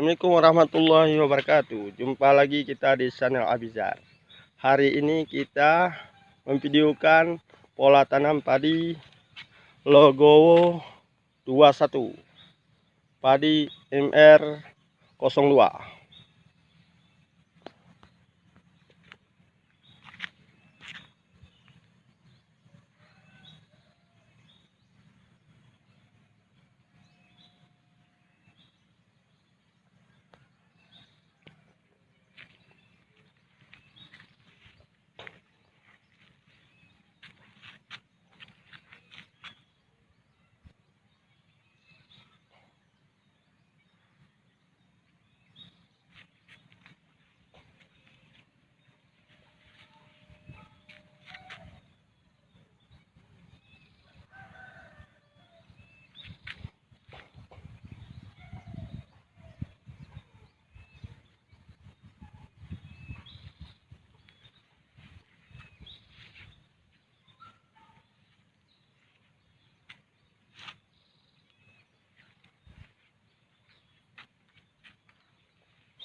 Assalamualaikum warahmatullahi wabarakatuh. Jumpa lagi kita di channel Abizar. Hari ini kita memvideokan pola tanam padi Legowo 21 padi MR02.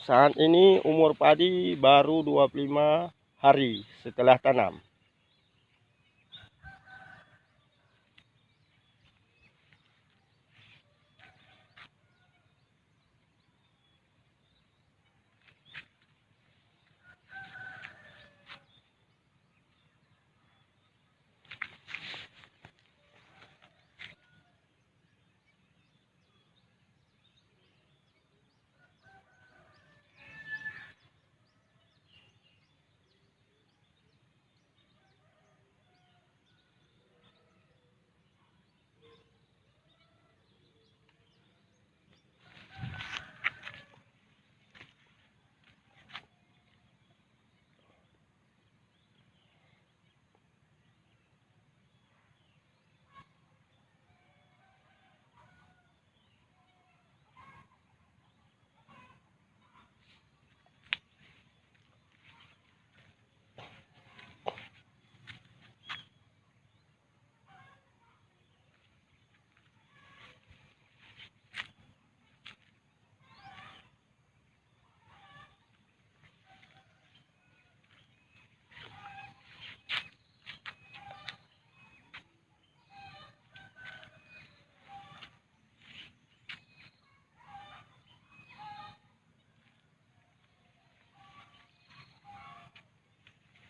Saat ini umur padi baru 25 hari setelah tanam.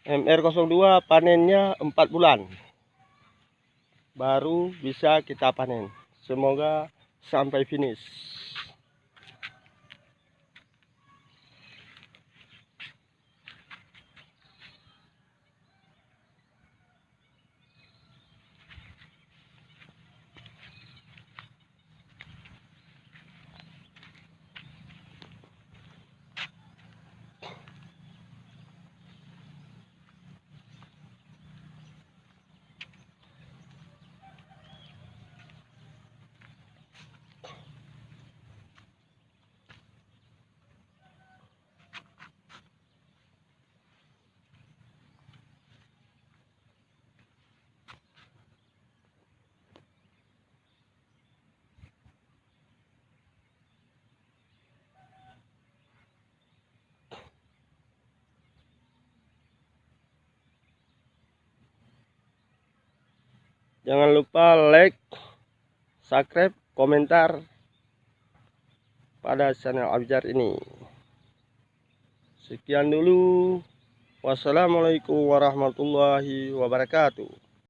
MR02 panennya 4 bulan baru bisa kita panen. Semoga sampai finish. Jangan lupa like, subscribe, komentar pada channel Abizar ini. Sekian dulu. Wassalamualaikum warahmatullahi wabarakatuh.